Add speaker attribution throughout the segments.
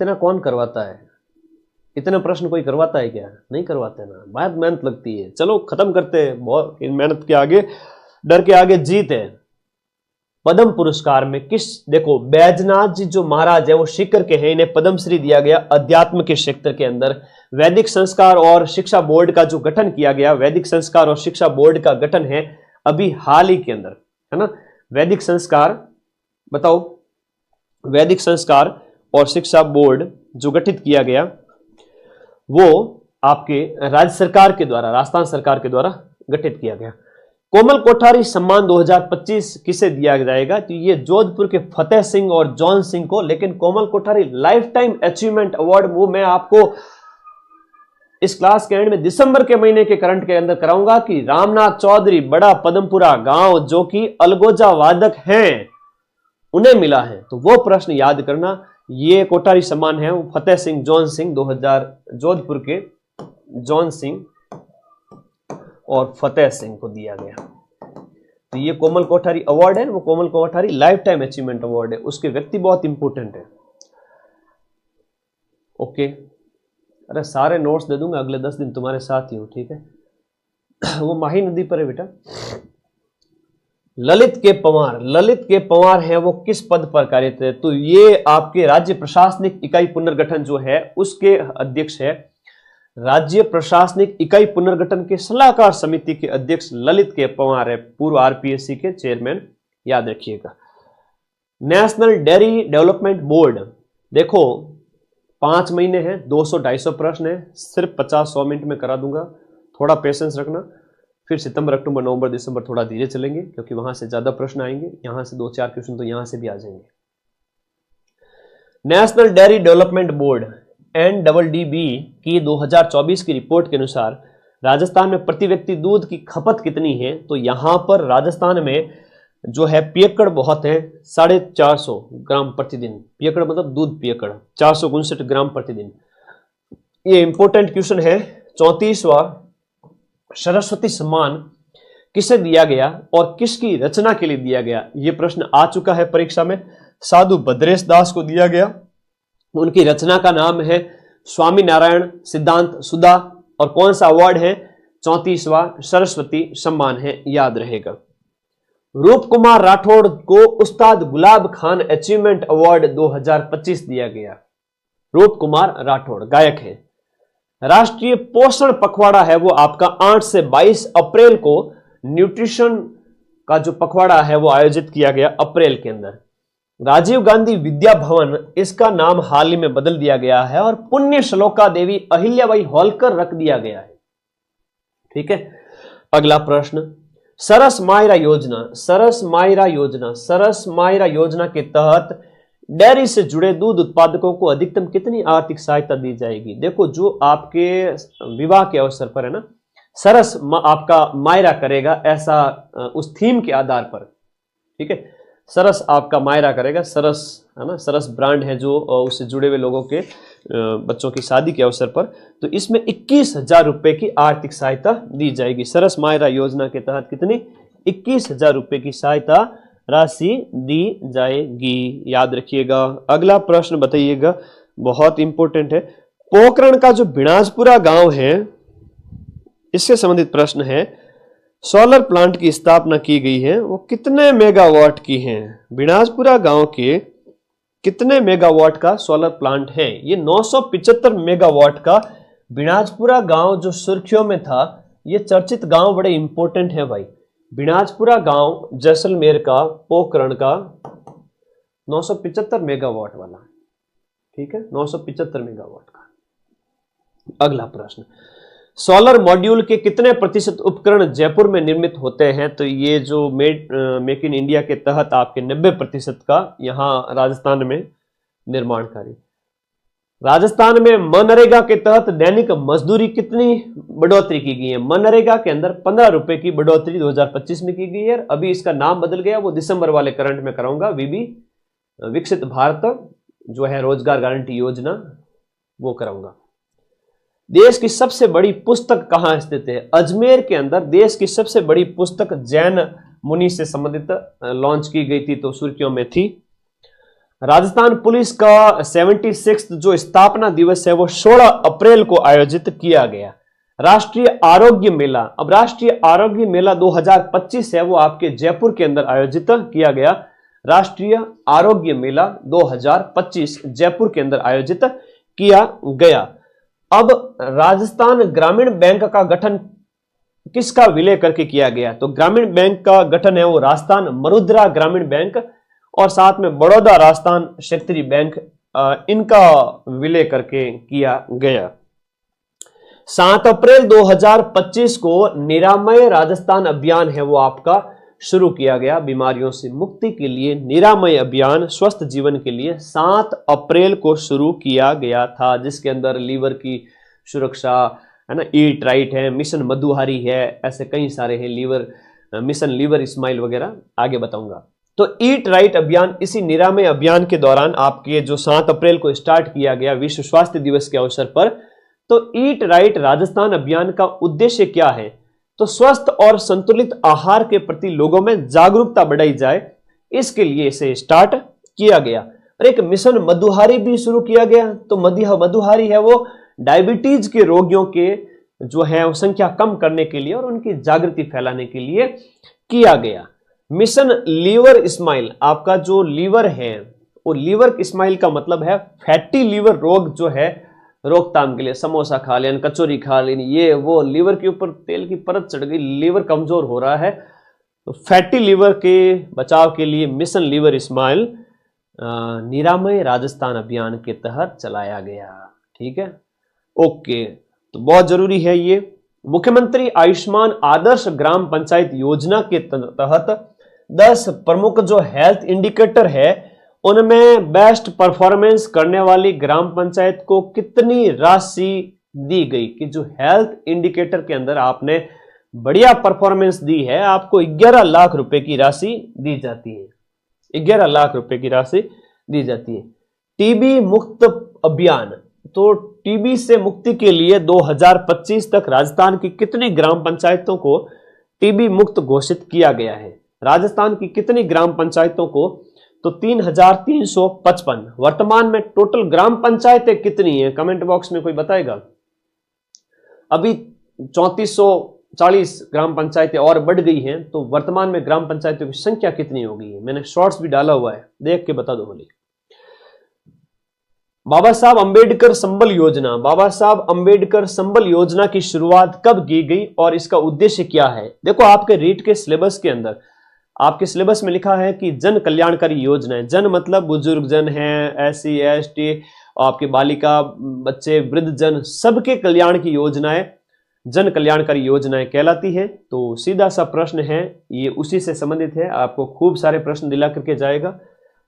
Speaker 1: इतना कौन करवाता है? इतने प्रश्न कोई करवाता है क्या? नहीं करवाते ना, बहुत मेहनत लगती है। चलो खत्म करते हैं, बहुत इन मेहनत के आगे, डर के आगे जीत है। पद्म पुरस्कार में किस, देखो बैजनाथ जी जो महाराज है वो सीकर के हैं, इन्हें पद्मश्री दिया गया अध्यात्म के क्षेत्र के अंदर। वैदिक संस्कार और शिक्षा बोर्ड का जो गठन किया गया, वैदिक संस्कार और शिक्षा बोर्ड का गठन है अभी हाल ही के अंदर, है ना। वैदिक संस्कार, बताओ, वैदिक संस्कार और शिक्षा बोर्ड जो गठित किया गया वो आपके राज्य सरकार के द्वारा, राजस्थान सरकार के द्वारा गठित किया गया। कोमल कोठारी सम्मान 2025 किसे दिया जाएगा? तो ये जोधपुर के फतेह सिंह और जॉन सिंह को। लेकिन Komal Kothari lifetime achievement award वो मैं आपको इस क्लास के एंड में दिसंबर के महीने के करंट के अंदर कराऊंगा कि रामनाथ चौधरी बड़ा पदमपुरा गांव जो कि अलगोजा वादक हैं उन्हें मिला है। तो वो प्रश्न याद करना। ये कोठारी सम्मान है वो फतेह सिंह जॉन सिंह 2000, जोधपुर के जॉन सिंह और फतेह सिंह को दिया गया। तो ये कोमल कोठारी अवार्ड है, वो Komal Kothari lifetime achievement award है, उसके व्यक्ति बहुत इंपॉर्टेंट है। ओके, अरे सारे नोट्स दे दूंगा, अगले 10 दिन तुम्हारे साथ ही हूं, ठीक है। वो माही नदी पर है बेटा। ललित के पंवार, ललित के पंवार है वो किस पद पर कार्यरत है? तो ये आपके राज्य प्रशासनिक इकाई पुनर्गठन जो है उसके अध्यक्ष है। राज्य प्रशासनिक इकाई पुनर्गठन के सलाहकार समिति के अध्यक्ष ललित के पंवार है, पूर्व आरपीएससी के चेयरमैन, याद रखिएगा। नेशनल डेयरी डेवलपमेंट बोर्ड, देखो 5 महीने हैं, 200-250 प्रश्न है, सिर्फ 50-100 मिनट में करा दूंगा, थोड़ा पेशेंस रखना। फिर सितंबर, अक्टूबर, नवंबर, दिसंबर थोड़ा धीरे चलेंगे क्योंकि वहां से ज्यादा प्रश्न आएंगे, यहां से 2-4 क्वेश्चन तो यहां से भी आ जाएंगे। National dairy development board NDDB की 2024 की रिपोर्ट के अनुसार राजस्थान में प्रति व्यक्ति दूध की खपत कितनी है? तो यहां पर राजस्थान में जो है पियकड़ बहुत है, 450 ग्राम प्रतिदिन। पियकड़ मतलब दूध पियकड़, 459 ग्राम प्रतिदिन। ये इंपॉर्टेंट क्वेश्चन है। 34वां सरस्वती सम्मान किसे दिया गया और किसकी रचना के लिए दिया गया? ये प्रश्न आ चुका है परीक्षा में। साधु भद्रेश दास को दिया गया, उनकी रचना का नाम है स्वामी नारायण सिद्धांत सुधा। और कौन सा अवार्ड है? 34वां सरस्वती सम्मान है, याद रहेगा। रूप कुमार राठौड़ को उस्ताद गुलाब खान अचीवमेंट अवार्ड 2025 दिया गया। रूप कुमार राठौड़ गायक है। राष्ट्रीय पोषण पखवाड़ा है वो आपका 8 से 22 अप्रैल को न्यूट्रिशन का जो पखवाड़ा है वो आयोजित किया गया अप्रैल के अंदर। राजीव गांधी विद्या भवन, इसका नाम हाल ही में बदल दिया गया है और पुण्य श्लोका देवी अहिल्याबाई होलकर रख दिया गया है, ठीक है। अगला प्रश्न, सरस मायरा योजना, सरस मायरा योजना, सरस मायरा योजना के तहत डेयरी से जुड़े दूध उत्पादकों को अधिकतम कितनी आर्थिक सहायता दी जाएगी? देखो जो आपके विवाह के अवसर पर है ना, सरस आपका मायरा करेगा, ऐसा उस थीम के आधार पर, ठीक है। सरस आपका मायरा करेगा, सरस है ना, सरस ब्रांड है जो उससे जुड़े हुए लोगों के बच्चों की शादी के अवसर पर। तो इसमें 21,000 रुपए की आर्थिक सहायता दी जाएगी। सरस मायरा योजना के तहत कितनी? 21,000 रुपए की सहायता राशि दी जाएगी, याद रखिएगा। अगला प्रश्न बताइएगा, बहुत इंपॉर्टेंट है। पोखरण का जो बिणाजपुरा गांव है इससे संबंधित प्रश्न है। सोलर प्लांट की स्थापना की गई है, वो कितने मेगावाट की है? बिणाजपुरा गांव के कितने मेगावाट का सोलर प्लांट है? ये 975 मेगावाट का। बिणाजपुरा गांव जो सुर्खियों में था, ये चर्चित गांव बड़े इंपॉर्टेंट है भाई। बिणाजपुरा गांव जैसलमेर का, पोखरण का 975 मेगावाट वाला, ठीक है, 975 मेगावाट का। अगला प्रश्न, सोलर मॉड्यूल के कितने प्रतिशत उपकरण जयपुर में निर्मित होते हैं? तो ये जो मेक इन इंडिया के तहत आपके 90% का यहां राजस्थान में निर्माण कार्य। राजस्थान में मनरेगा के तहत दैनिक मजदूरी कितनी बढ़ोतरी की गई है? मनरेगा के अंदर 15 रुपए की बढ़ोतरी 2025 में की गई है। अभी इसका नाम बदल गया, वो दिसंबर वाले करंट में कराऊंगा। वीबी विकसित भारत जो है रोजगार गारंटी योजना, वो कराऊंगा। देश की सबसे बड़ी पुस्तक कहां स्थित है? अजमेर के अंदर देश की सबसे बड़ी पुस्तक जैन मुनि से संबंधित लॉन्च की गई थी, तो सुर्खियों में थी। राजस्थान पुलिस का 76 जो स्थापना दिवस है वो 16 अप्रैल को आयोजित किया गया। राष्ट्रीय आरोग्य मेला, अब राष्ट्रीय आरोग्य मेला 2025 है वो आपके जयपुर के अंदर आयोजित किया गया। राष्ट्रीय आरोग्य मेला 2025 जयपुर के अंदर आयोजित किया गया। अब राजस्थान ग्रामीण बैंक का गठन किसका विलय करके किया गया? तो ग्रामीण बैंक का गठन है वो राजस्थान मरुद्रा ग्रामीण बैंक और साथ में बड़ौदा राजस्थान क्षेत्रीय बैंक, इनका विलय करके किया गया। 7 अप्रैल 2025 को निरामय राजस्थान अभियान है वो आपका शुरू किया गया। बीमारियों से मुक्ति के लिए निरामय अभियान स्वस्थ जीवन के लिए 7 अप्रैल को शुरू किया गया था, जिसके अंदर लीवर की सुरक्षा है ना, ईट राइट है, मिशन मधुहारी है, ऐसे कई सारे हैं, लीवर मिशन लीवर स्माइल वगैरह आगे बताऊंगा। तो ईट राइट अभियान इसी निरामय अभियान के दौरान आपके जो 7 अप्रैल को स्टार्ट किया गया विश्व स्वास्थ्य दिवस के अवसर पर। तो ईट राइट राजस्थान अभियान का उद्देश्य क्या है? तो स्वस्थ और संतुलित आहार के प्रति लोगों में जागरूकता बढ़ाई जाए, इसके लिए इसे स्टार्ट किया गया। और एक मिशन मधुहारी भी शुरू किया गया। तो मधुहारी है वो डायबिटीज के रोगियों के जो है संख्या कम करने के लिए और उनकी जागृति फैलाने के लिए किया गया। मिशन लीवर स्माइल, आपका जो लीवर है वो लीवर स्माइल का मतलब है फैटी लीवर रोग जो है रोकथाम के लिए। समोसा खा लें, कचौरी खा लें, ये वो लीवर के ऊपर तेल की परत चढ़ गई, लीवर कमजोर हो रहा है, तो फैटी लीवर के बचाव के लिए मिशन लीवर स्माइल निरामय राजस्थान अभियान के तहत चलाया गया। ठीक है, ओके, तो बहुत जरूरी है ये। मुख्यमंत्री आयुष्मान आदर्श ग्राम पंचायत योजना के तहत 10 प्रमुख जो हेल्थ इंडिकेटर है उनमें बेस्ट परफॉर्मेंस करने वाली ग्राम पंचायत को कितनी राशि दी गई? कि जो हेल्थ इंडिकेटर के अंदर आपने बढ़िया परफॉर्मेंस दी है, आपको 11 लाख रुपए की राशि दी जाती है। 11 लाख रुपए की राशि दी जाती है। टीबी मुक्त अभियान, तो टीबी से मुक्ति के लिए 2025 तक राजस्थान की कितनी ग्राम पंचायतों को टीबी मुक्त घोषित किया गया है? राजस्थान की कितनी ग्राम पंचायतों को? तो 3355। वर्तमान में टोटल ग्राम पंचायतें कितनी हैं? कमेंट बॉक्स में कोई बताएगा? अभी 3440 ग्राम पंचायतें और बढ़ गई हैं, तो वर्तमान में ग्राम पंचायतों की संख्या कितनी हो गई है? मैंने शॉर्ट्स भी डाला हुआ है, देख के बता दो बोले। बाबा साहब अंबेडकर संबल योजना, बाबा साहब अंबेडकर संबल योजना की शुरुआत कब की गई और इसका उद्देश्य क्या है? देखो, आपके रीट के सिलेबस के अंदर आपके सिलेबस में लिखा है कि जन कल्याणकारी योजना। जन मतलब बुजुर्ग जन है, SC ST, आपके बालिका, बच्चे, वृद्ध जन, सबके कल्याण की योजनाएं जन कल्याणकारी योजनाएं कहलाती है। तो सीधा सा प्रश्न है, ये उसी से संबंधित है, आपको खूब सारे प्रश्न दिला करके जाएगा।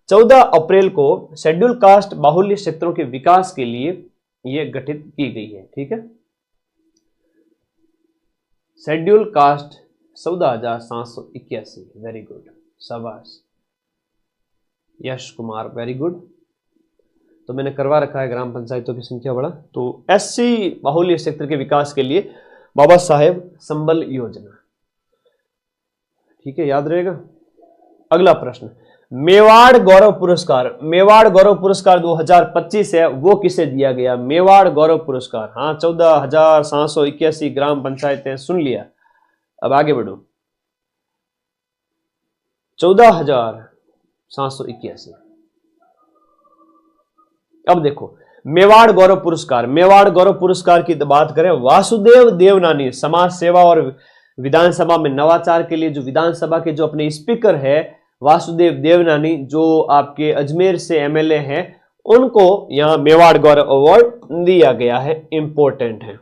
Speaker 1: 14 अप्रैल को शेड्यूल कास्ट बाहुल्य क्षेत्रों के विकास के लिए यह गठित की गई है। ठीक है, शेड्यूल कास्ट 14,781। वेरी गुड, शाबाश यश कुमार, वेरी गुड। तो मैंने करवा रखा है ग्राम पंचायतों की संख्या बढ़ा। तो SC बाहुल्य क्षेत्र के विकास के लिए बाबा साहेब संबल योजना। ठीक है, याद रहेगा। अगला प्रश्न, मेवाड़ गौरव पुरस्कार। मेवाड़ गौरव पुरस्कार 2025 है, वो किसे दिया गया? मेवाड़ गौरव पुरस्कार, हाँ, 14,781 ग्राम पंचायतें, सुन लिया। अब आगे बढ़ो, 14,781। अब देखो, मेवाड़ गौरव पुरस्कार, मेवाड़ गौरव पुरस्कार की बात करें, वासुदेव देवनानी समाज सेवा और विधानसभा में नवाचार के लिए जो विधानसभा के जो अपने स्पीकर है वासुदेव देवनानी, जो आपके अजमेर से MLA हैं, उनको यहां मेवाड़ गौरव अवार्ड दिया गया है। इंपॉर्टेंट है।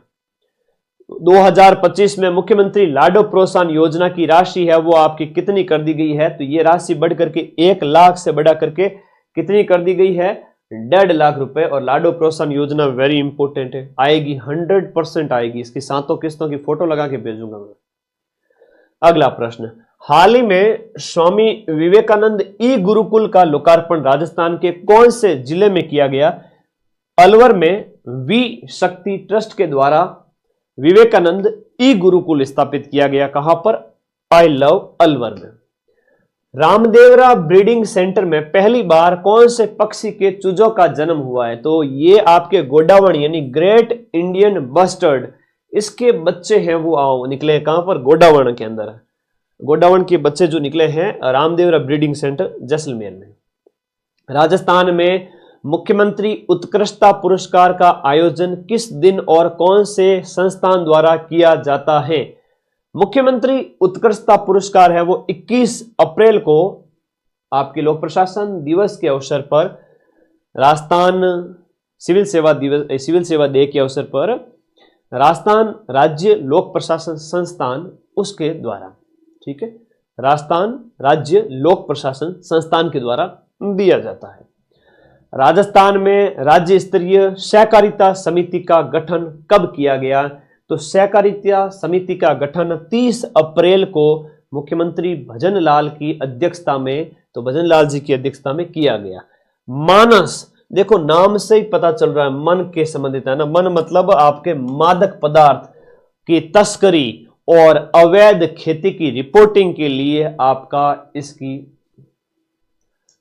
Speaker 1: 2025 में मुख्यमंत्री लाडो प्रोत्साहन योजना की राशि है वो आपकी कितनी कर दी गई है? तो ये राशि बढ़ करके 1 लाख से बढ़ा करके कितनी कर दी गई है? 1.5 लाख रुपए। और लाडो प्रोत्साहन योजना वेरी इंपॉर्टेंट है, आएगी, 100% आएगी। इसकी 7 किस्तों की फोटो लगा के भेजूंगा मैं। अगला प्रश्न, हाल ही में स्वामी विवेकानंद ई गुरुकुल का लोकार्पण राजस्थान के कौन से जिले में किया गया? अलवर में वी शक्ति ट्रस्ट के द्वारा विवेकानंद ई गुरुकुल स्थापित किया गया। कहां पर? आई लव अलवर में। रामदेवरा ब्रीडिंग सेंटर में पहली बार कौन से पक्षी के चूजों का जन्म हुआ है? तो ये आपके गोडावण यानी ग्रेट इंडियन बस्टर्ड, इसके बच्चे हैं वो निकले कहां पर? गोडावण के अंदर। गोडावण के बच्चे जो निकले हैं रामदेवरा ब्रीडिंग सेंटर जैसलमेर में। राजस्थान में मुख्यमंत्री उत्कृष्टता पुरस्कार का आयोजन किस दिन और कौन से संस्थान द्वारा किया जाता है? मुख्यमंत्री उत्कृष्टता पुरस्कार है वो 21 अप्रैल को आपके लोक प्रशासन दिवस के अवसर पर, राजस्थान सिविल सेवा डे के अवसर पर राजस्थान राज्य लोक प्रशासन संस्थान उसके द्वारा, ठीक है, राजस्थान राज्य लोक प्रशासन संस्थान के द्वारा दिया जाता है। राजस्थान में राज्य स्तरीय सहकारिता समिति का गठन कब किया गया? तो सहकारिता समिति का गठन 30 अप्रैल को मुख्यमंत्री भजन लाल की अध्यक्षता में, तो भजन लाल जी की अध्यक्षता में किया गया। मानस, देखो नाम से ही पता चल रहा है मन के संबंधित है ना। मन मतलब आपके मादक पदार्थ की तस्करी और अवैध खेती की रिपोर्टिंग के लिए आपका इसकी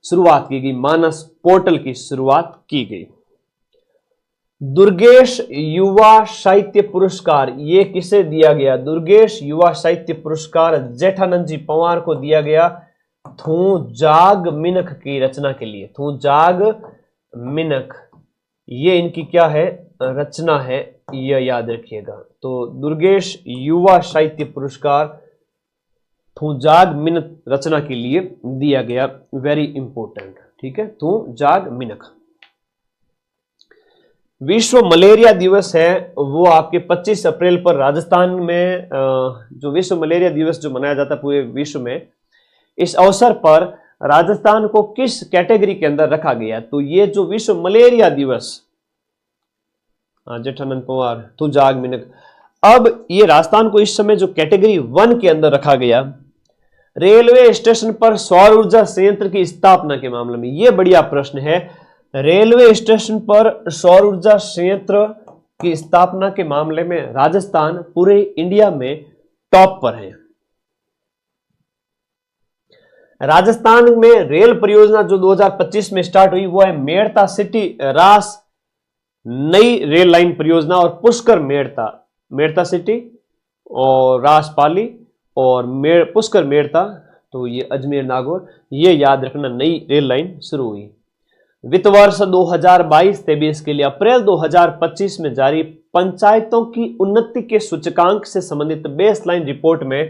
Speaker 1: शुरुआत की गई, मानस पोर्टल की शुरुआत की गई। दुर्गेश युवा साहित्य पुरस्कार ये किसे दिया गया? दुर्गेश युवा साहित्य पुरस्कार जेठानंद जी पंवार को दिया गया थू जाग मिनख की रचना के लिए। थू जाग मिनख ये इनकी क्या है? रचना है, यह याद रखिएगा। तो दुर्गेश युवा साहित्य पुरस्कार थू जाग मिनख रचना के लिए दिया गया, वेरी इंपॉर्टेंट, ठीक है, थू जाग मिनख। विश्व मलेरिया दिवस है वो आपके 25 अप्रैल पर राजस्थान में जो विश्व मलेरिया दिवस जो मनाया जाता है पूरे विश्व में, इस अवसर पर राजस्थान को किस कैटेगरी के अंदर रखा गया? तो ये जो विश्व मलेरिया दिवस, जेठानंद पंवार तू जाग मिनख, अब ये राजस्थान को इस समय जो कैटेगरी 1 के अंदर रखा गया। रेलवे स्टेशन पर सौर ऊर्जा संयंत्र की स्थापना के मामले में, यह बढ़िया प्रश्न है। रेलवे स्टेशन पर सौर ऊर्जा संयंत्र की स्थापना के मामले में राजस्थान पूरे इंडिया में टॉप पर है। राजस्थान में रेल परियोजना जो 2025 में स्टार्ट हुई वो है मेड़ता सिटी रास नई रेल लाइन परियोजना और पुष्कर मेड़ता सिटी और रास पाली और पुष्कर मेड़ता, तो ये अजमेर नागौर, ये याद रखना, नई रेल लाइन शुरू हुई। वित्त वर्ष 2022-23 के लिए अप्रैल 2025 में जारी पंचायतों की उन्नति के सूचकांक से संबंधित बेसलाइन रिपोर्ट में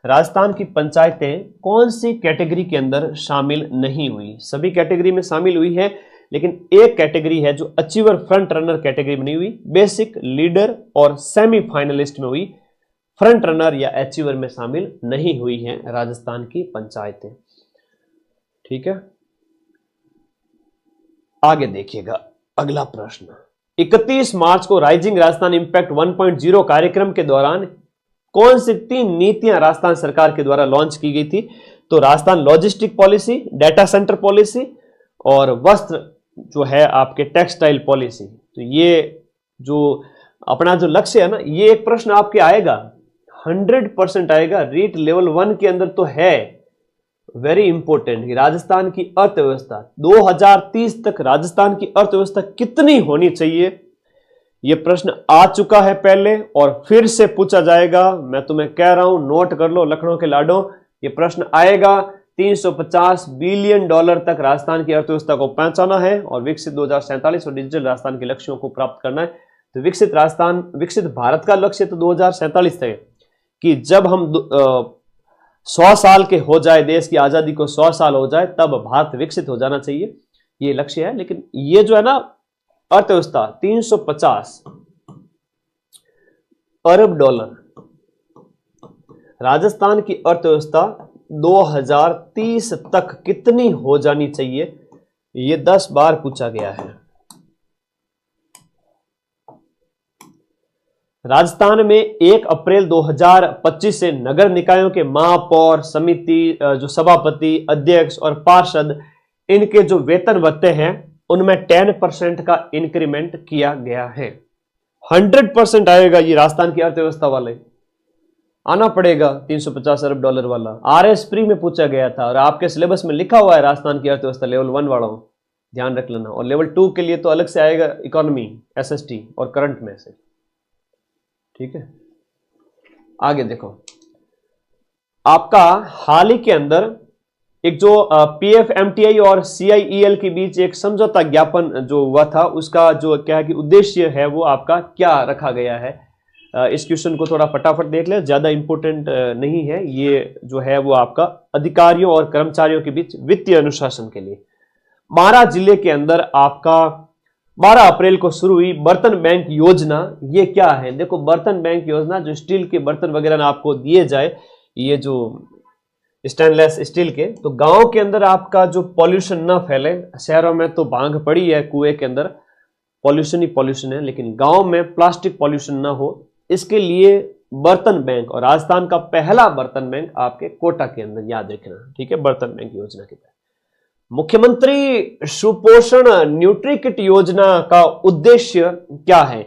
Speaker 1: राजस्थान की पंचायतें कौन सी कैटेगरी के अंदर शामिल नहीं हुई? सभी कैटेगरी में शामिल हुई है, लेकिन एक कैटेगरी है जो अचीवर फ्रंट रनर कैटेगरी में नहीं हुई, बेसिक, लीडर और सेमीफाइनलिस्ट में हुई। फ्रंट रनर या अचीवर में शामिल नहीं हुई हैं राजस्थान की पंचायतें, ठीक है। आगे देखिएगा अगला प्रश्न। 31 मार्च को राइजिंग राजस्थान इंपैक्ट 1.0 कार्यक्रम के दौरान कौन सी 3 नीतियां राजस्थान सरकार के द्वारा लॉन्च की गई थी? तो Rajasthan logistic policy, data centre policy और वस्त्र जो है आपके टेक्सटाइल पॉलिसी। तो ये जो अपना जो लक्ष्य है ना, ये एक प्रश्न आपके आएगा, 100% आएगा, रीट लेवल 1 के अंदर तो है, वेरी इंपॉर्टेंट। राजस्थान की अर्थव्यवस्था 2030 तक राजस्थान की अर्थव्यवस्था कितनी होनी चाहिए, यह प्रश्न आ चुका है पहले और फिर से पूछा जाएगा। मैं तुम्हें कह रहा हूं, नोट कर लो लखनऊ के लाडो, यह प्रश्न आएगा। 350 बिलियन डॉलर तक राजस्थान की अर्थव्यवस्था को पहुंचाना है और विकसित 2047 और डिजिटल राजस्थान के लक्ष्यों को प्राप्त करना है। तो विकसित भारत का लक्ष्य तो 2047 है कि जब हम 100 साल के हो जाए, देश की आजादी को 100 साल हो जाए, तब भारत विकसित हो जाना चाहिए, ये लक्ष्य है। लेकिन ये जो है ना अर्थव्यवस्था 350 अरब डॉलर, राजस्थान की अर्थव्यवस्था 2030 तक कितनी हो जानी चाहिए, ये 10 बार पूछा गया है। राजस्थान में 1 अप्रैल 2025 से नगर निकायों के महापौर, समिति, जो सभापति, अध्यक्ष और पार्षद, इनके जो वेतन भत्ते हैं उनमें 10% का इंक्रीमेंट किया गया है। 100% आएगा ये राजस्थान की अर्थव्यवस्था वाले। आना पड़ेगा $350 अरब वाला। RS प्री में पूछा गया था और आपके सिलेबस में लिखा हुआ है राजस्थान की अर्थव्यवस्था लेवल 1 वालों, ध्यान रख लेना। और लेवल 2 के लिए तो अलग से आएगा इकोनॉमी, SST और करंट में से, ठीक है। आगे देखो, आपका हाल ही के अंदर एक जो PFMTI और CIEL के बीच एक समझौता ज्ञापन जो हुआ था, उसका जो क्या है कि उद्देश्य है वो आपका क्या रखा गया है। इस क्वेश्चन को थोड़ा फटाफट देख ले, ज्यादा इंपॉर्टेंट नहीं है। ये जो है वो आपका अधिकारियों और कर्मचारियों के बीच वित्तीय अनुशासन के लिए। बारां जिले के अंदर आपका 12 अप्रैल को शुरू हुई बर्तन बैंक योजना। ये क्या है, देखो बर्तन बैंक योजना जो स्टील के बर्तन वगैरह आपको दिए जाए, ये जो स्टेनलेस स्टील के, तो गांव के अंदर आपका जो पॉल्यूशन ना फैले। शहरों में तो भांग पड़ी है, कुएं के अंदर पॉल्यूशन ही पॉल्यूशन है, लेकिन गांव में प्लास्टिक पॉल्यूशन ना हो, इसके लिए बर्तन बैंक, और राजस्थान का पहला बर्तन बैंक आपके कोटा के अंदर, याद रखना, ठीक है, बर्तन बैंक योजना के तहत। मुख्यमंत्री सुपोषण न्यूट्री किट योजना का उद्देश्य क्या है?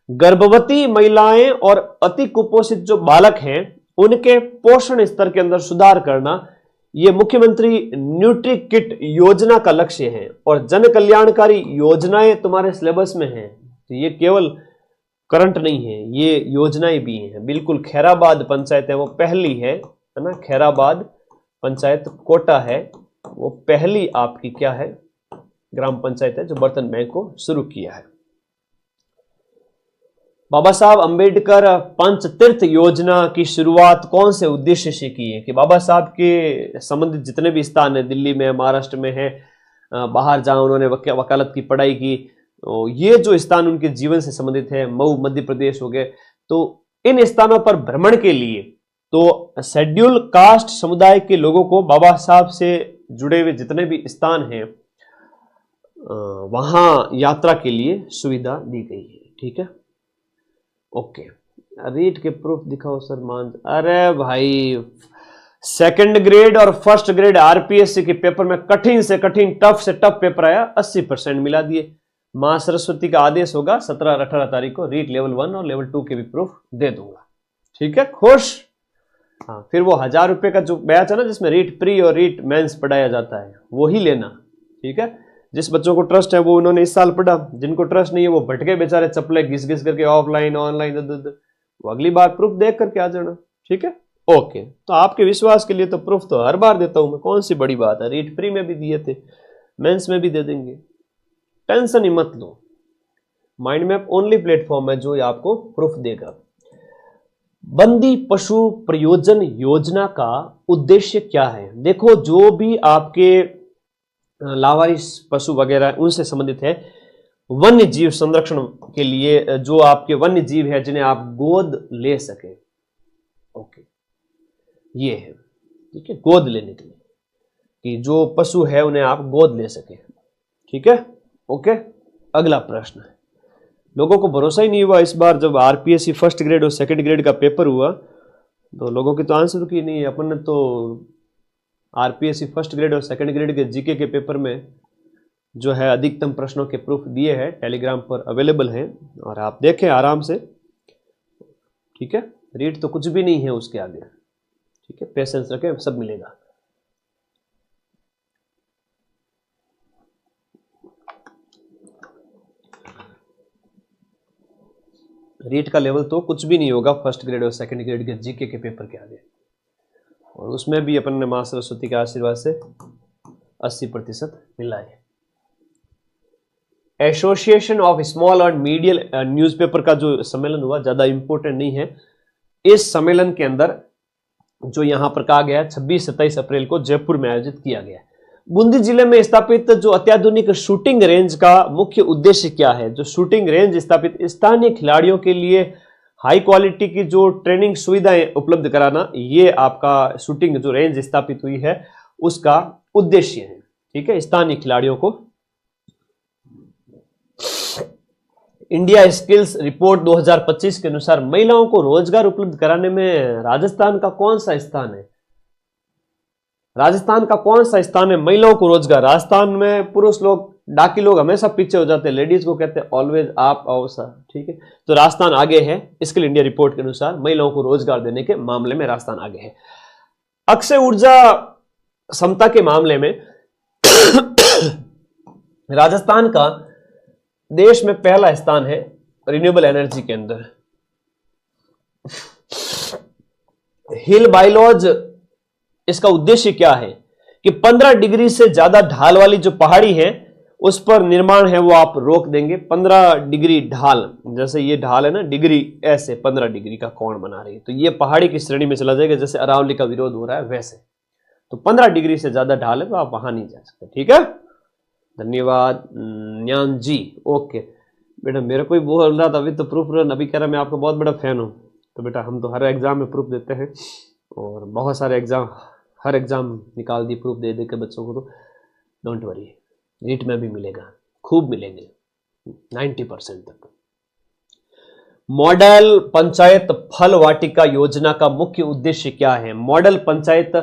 Speaker 1: गर्भवती महिलाएं और अति कुपोषित जो बालक हैं उनके पोषण स्तर के अंदर सुधार करना, यह मुख्यमंत्री न्यूट्री किट योजना का लक्ष्य है। और जन कल्याणकारी योजनाएं तुम्हारे सिलेबस में हैं, तो ये केवल करंट नहीं है, ये योजनाएं भी हैं। बिल्कुल, खैराबाद पंचायत है वो पहली है ना, खैराबाद पंचायत कोटा है वो पहली आपकी क्या है, ग्राम पंचायत है जो बर्तन बैंक को शुरू किया है। बाबा साहब अंबेडकर पंचतीर्थ योजना की शुरुआत कौन से उद्देश्य से की है? कि बाबा साहब के संबंधित जितने भी स्थान है, दिल्ली में, महाराष्ट्र में है, बाहर जहां उन्होंने वकालत की पढ़ाई की, तो ये जो स्थान उनके जीवन से संबंधित है, मऊ मध्य प्रदेश हो गए, तो इन स्थानों पर भ्रमण के लिए तो शेड्यूल कास्ट समुदाय के लोगों को बाबा साहब से जुड़े हुए जितने भी स्थान हैं वहां यात्रा के लिए सुविधा दी गई है, ठीक है। ओके, रीट के प्रूफ दिखाओ सर मान। अरे भाई, सेकंड ग्रेड और फर्स्ट ग्रेड RPSC के पेपर में कठिन से कठिन, टफ से टफ पेपर आया, 80% मिला दिए। मां सरस्वती का आदेश होगा 17 और 18 तारीख को, रीट लेवल 1 और लेवल 2 के भी प्रूफ दे दूंगा, ठीक है, खुश। हाँ, फिर वो 1000 रुपए का जो बैच है ना जिसमें रीट प्री और रीट मेंस पढ़ाया जाता है, वो ही लेना, ठीक है। जिस बच्चों को ट्रस्ट है वो उन्होंने इस साल पढ़ा, जिनको ट्रस्ट नहीं है वो भटके बेचारे, चप्पले घिस घिस करके ऑफलाइन ऑनलाइन, वो अगली बार प्रूफ देख करके आ जाना, ठीक है। ओके, तो आपके विश्वास के लिए तो प्रूफ तो हर बार देता हूं मैं, कौन सी बड़ी बात है। रीट प्री में भी दिए थे, मेंस में भी दे देंगे, टेंशन ही मत लो। माइंड मैप ओनली प्लेटफॉर्म है जो आपको प्रूफ देगा। बंदी पशु प्रयोजन योजना का उद्देश्य क्या है? देखो, जो भी आपके लावारिस पशु वगैरह उनसे संबंधित है, वन्य जीव संरक्षण के लिए, जो आपके वन्य जीव है जिन्हें आप गोद ले सके, ओके, ये है, ठीक है, गोद लेने के लिए, कि जो पशु है उन्हें आप गोद ले सके, ठीक है। ओके, अगला प्रश्न है, लोगों को भरोसा ही नहीं हुआ इस बार जब RPSC फर्स्ट ग्रेड और सेकंड ग्रेड का पेपर हुआ, तो लोगों की तो आंसर की नहीं है। अपन ने तो RPSC फर्स्ट ग्रेड और सेकंड ग्रेड के जीके के पेपर में जो है अधिकतम प्रश्नों के प्रूफ दिए हैं, टेलीग्राम पर अवेलेबल हैं, और आप देखें आराम से, ठीक है। रीड तो कुछ भी नहीं है उसके आगे, ठीक है, पेशेंस रखें, सब मिलेगा। रीट का लेवल तो कुछ भी नहीं होगा फर्स्ट ग्रेड और सेकंड ग्रेड के जीके के पेपर के आगे, और उसमें भी अपन ने मां सरस्वती के आशीर्वाद से 80% मिला है। Association of small and medium newspaper का जो सम्मेलन हुआ ज्यादा इंपॉर्टेंट नहीं है। इस सम्मेलन के अंदर जो यहां पर कहा गया 26-27 अप्रैल को जयपुर में आयोजित किया गया। बूंदी जिले में स्थापित जो अत्याधुनिक शूटिंग रेंज का मुख्य उद्देश्य क्या है? जो शूटिंग रेंज स्थापित स्थानीय खिलाड़ियों के लिए हाई क्वालिटी की जो ट्रेनिंग सुविधाएं उपलब्ध कराना, ये आपका शूटिंग जो रेंज स्थापित हुई है उसका उद्देश्य है, ठीक है। स्थानीय खिलाड़ियों को इंडिया स्किल्स रिपोर्ट 2025 के अनुसार महिलाओं को रोजगार उपलब्ध कराने में राजस्थान का कौन सा स्थान है? राजस्थान का कौन सा स्थान है महिलाओं को रोजगार? राजस्थान में पुरुष लोग बाकी लोग हमेशा पीछे हो जाते हैं, लेडीज को कहते हैं ऑलवेज आप आओ सर, ठीक है। तो राजस्थान आगे है, स्किल इंडिया रिपोर्ट के अनुसार महिलाओं को रोजगार देने के मामले में राजस्थान आगे है। अक्षय ऊर्जा क्षमता के मामले में राजस्थान का देश में पहला स्थान है रिन्यूएबल एनर्जी के अंदर। हिल बाइलॉज, इसका उद्देश्य क्या है कि 15 डिग्री से ज्यादा ढाल वाली जो पहाड़ी है उस पर निर्माण है वो आप रोक देंगे। 15 डिग्री ढाल, जैसे ये ढाल है ना, डिग्री ऐसे 15 डिग्री का कोण बना रही है, तो ये पहाड़ी की श्रेणी में चला जाएगा, जैसे अरावली का विरोध हो रहा है वैसे। तो 15 डिग्री से ज्यादा ढाल है तो आप वहां नहीं जा सकते, ठीक है। धन्यवाद न्यान जी। ओके बेटा, मेरे को ही बोल रहा था अभी तो प्रूफ रन, अभी कह रहा मैं आपका बहुत बड़ा फैन हूं। तो बेटा हम तो हर एग्जाम में प्रूफ देते हैं और बहुत सारे एग्जाम, हर एग्जाम निकाल दिए प्रूफ दे दे के बच्चों को, तो डोंट वरी, नीट में भी मिलेगा, खूब मिलेंगे 90% तक। मॉडल पंचायत फल वाटिका योजना का मुख्य उद्देश्य क्या है? मॉडल पंचायत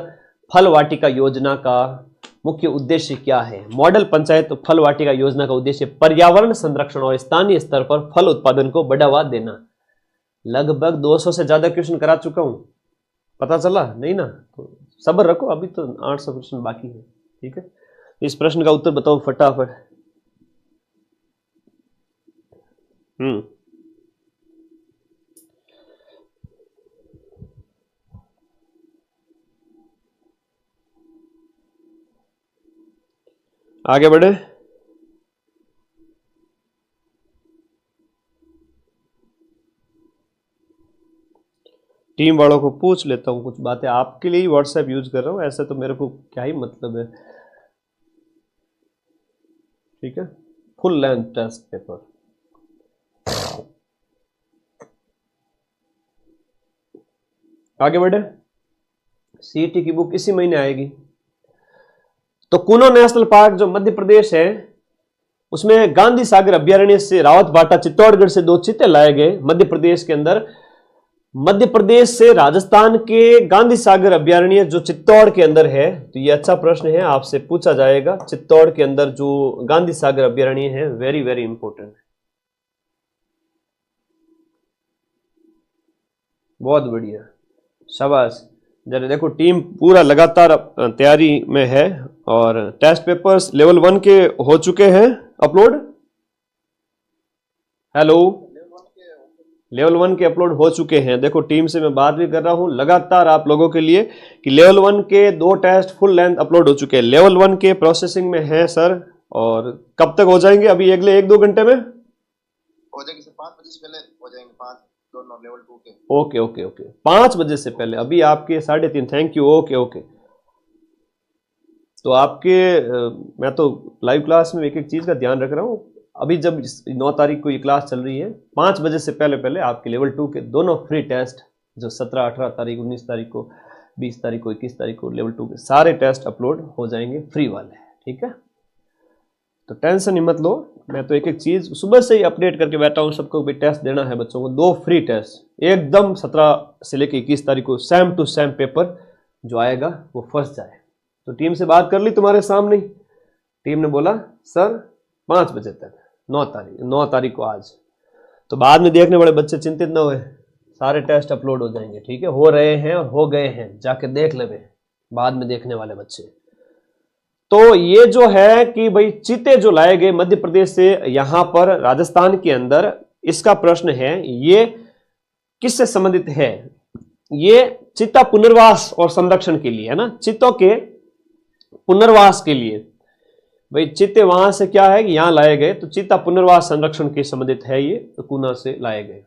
Speaker 1: फल वाटिका योजना का मुख्य उद्देश्य क्या है? मॉडल पंचायत फल वाटिका योजना का उद्देश्य पर्यावरण संरक्षण और स्थानीय स्तर पर फल उत्पादन को बढ़ावा देना। लगभग 200 से ज्यादा क्वेश्चन करा चुका हूं, पता चला नहीं ना? तो सब्र रखो, अभी तो 800 क्वेश्चन बाकी है, ठीक है। इस प्रश्न का उत्तर बताओ फटाफट। आगे बढ़े। टीम वालों को पूछ लेता हूं कुछ बातें, आपके लिए ही व्हाट्सएप यूज कर रहा हूं, ऐसे तो मेरे को क्या ही मतलब है, ठीक है। फुल लेंथ टेस्ट पेपर, आगे बढ़े। सीईटी की बुक इसी महीने आएगी। तो कुनो नेशनल पार्क जो मध्य प्रदेश है, उसमें गांधी सागर अभ्यारण्य से रावत भाटा चित्तौड़गढ़ से 2 चीते लाए गए मध्य प्रदेश के अंदर। मध्य प्रदेश से राजस्थान के गांधी सागर अभ्यारण्य जो चित्तौड़ के अंदर है, तो ये अच्छा प्रश्न है, आपसे पूछा जाएगा। चित्तौड़ के अंदर जो गांधी सागर अभ्यारण्य है, वेरी वेरी इंपॉर्टेंट है, बहुत बढ़िया, शाबाश। जरा देखो टीम पूरा लगातार तैयारी में है और टेस्ट पेपर्स लेवल 1 के हो चुके हैं अपलोड। हेलो, लेवल 1 के अपलोड हो चुके हैं। देखो टीम से मैं बात भी कर रहा हूं लगातार आप लोगों के लिए कि लेवल 1 के 2 टेस्ट फुल लेंथ अपलोड हो चुके हैं। लेवल 1 के प्रोसेसिंग में है सर, और कब तक हो जाएंगे? अभी अगले 1-2 घंटे में
Speaker 2: हो जाएंगे सर, 5 बजे से पहले हो जाएंगे, 5 दोनों लेवल 2 के।
Speaker 1: ओके ओके ओके, 5 बजे से पहले, अभी आपके 3:30। Thank you, okay okay. तो आपके मैं तो लाइव क्लास में एक एक चीज का ध्यान रख रहा हूं। अभी जब 9 तारीख को ये क्लास चल रही है, 5 बजे से पहले पहले आपके लेवल 2 के दोनों फ्री टेस्ट, जो 17, 18 तारीख, 19 तारीख को, 20 तारीख को, 21 तारीख को लेवल 2 के सारे टेस्ट अपलोड हो जाएंगे फ्री वाले, ठीक है। तो टेंशन ही मत लो, मैं तो एक एक चीज सुबह से ही अपडेट करके बैठा हूं। सबको भी टेस्ट देना है बच्चों को, 2 फ्री टेस्ट एकदम 17 से लेकर 21 तारीख को सेम टू सेम पेपर जो आएगा वो फर्स्ट जाए। तो टीम से बात कर ली तुम्हारे सामने, टीम ने बोला सर 5 बजे तक, 9 तारीख को आज। तो बाद में देखने वाले बच्चे चिंतित ना हुए, सारे टेस्ट अपलोड हो जाएंगे, ठीक है। हो रहे हैं और हो गए हैं, जाके देख ले बाद में देखने वाले बच्चे। तो ये जो है कि भाई चीते जो लाए गए मध्य प्रदेश से यहां पर राजस्थान के अंदर, इसका प्रश्न है ये किससे संबंधित है? ये चीता पुनर्वास और संरक्षण के लिए है ना, चीतों के पुनर्वास के लिए। भाई चीते वहां से क्या है कि यहां लाए गए, तो चीता पुनर्वास संरक्षण के संबंधित है ये, तो कुना से लाए गए।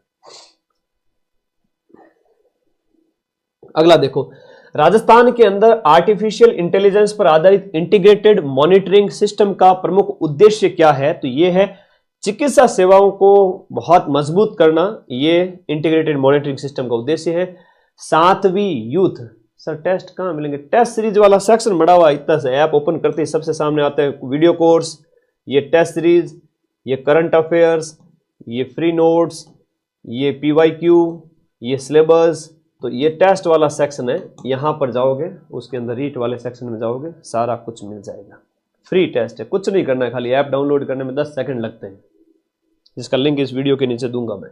Speaker 1: अगला देखो, राजस्थान के अंदर आर्टिफिशियल इंटेलिजेंस पर आधारित इंटीग्रेटेड मॉनिटरिंग सिस्टम का प्रमुख उद्देश्य क्या है? तो यह है चिकित्सा सेवाओं को बहुत मजबूत करना, ये इंटीग्रेटेड मॉनिटरिंग सिस्टम का उद्देश्य है। 7वीं यूथ, सर टेस्ट कहां मिलेंगे? टेस्ट सीरीज वाला सेक्शन बड़ा हुआ, इतना से ऐप ओपन करते ही सबसे सामने आता है वीडियो कोर्स, ये टेस्ट सीरीज, ये करंट अफेयर्स, ये फ्री नोट्स, ये PYQ, ये सिलेबस। तो ये टेस्ट वाला सेक्शन है, यहां पर जाओगे, उसके अंदर रीट वाले सेक्शन में जाओगे, सारा कुछ मिल जाएगा फ्री टेस्ट है, कुछ नहीं करना है, खाली ऐप डाउनलोड करने में 10 सेकंड लगते हैं, जिसका लिंक इस वीडियो के नीचे दूंगा मैं,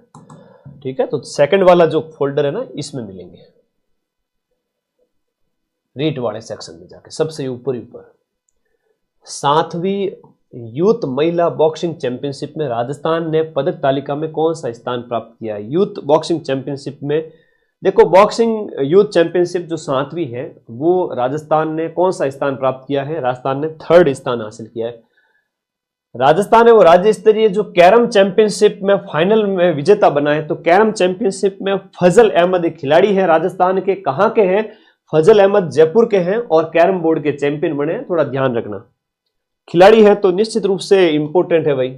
Speaker 1: ठीक है। तो सेकंड वाला जो फोल्डर है ना, इसमें मिलेंगे, रीट वाले सेक्शन में जाके सबसे ऊपर 7वीं यूथ महिला बॉक्सिंग चैंपियनशिप में राजस्थान ने पदक तालिका में कौन सा स्थान प्राप्त किया है। यूथ बॉक्सिंग चैंपियनशिप में देखो, बॉक्सिंग यूथ चैंपियनशिप जो 7वीं है वो राजस्थान ने कौन सा स्थान प्राप्त किया है, राजस्थान ने 3rd स्थान हासिल किया है। राजस्थान है वो राज्य स्तरीय जो कैरम चैंपियनशिप में फाइनल में विजेता बना है। तो कैरम चैंपियनशिप में फजल अहमद एक खिलाड़ी है राजस्थान के, कहां के हैं, फजल अहमद जयपुर के हैं और कैरम बोर्ड के चैंपियन बने हैं, थोड़ा ध्यान रखना, खिलाड़ी है तो निश्चित रूप से इंपॉर्टेंट है भाई।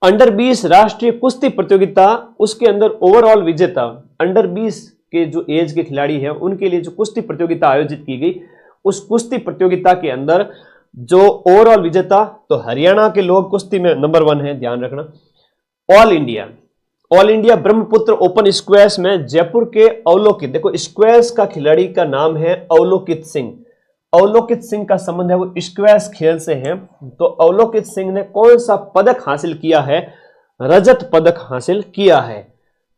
Speaker 1: अंडर 20 राष्ट्रीय कुश्ती प्रतियोगिता, उसके अंदर ओवरऑल विजेता अंडर 20 के जो एज के खिलाड़ी हैं उनके लिए जो कुश्ती प्रतियोगिता आयोजित की गई, उस कुश्ती प्रतियोगिता के अंदर जो ओवरऑल विजेता, तो हरियाणा के लोग कुश्ती में नंबर 1 है, ध्यान रखना। All India Brahmaputra open squash में जयपुर के अवलोकित, देखो स्क्वैश का खिलाड़ी का नाम है अवलोकित सिंह, अवलोकित सिंह का संबंध है वो स्क्वैश खेल से है। तो अवलोकित सिंह ने कौन सा पदक हासिल किया है, रजत पदक हासिल किया है।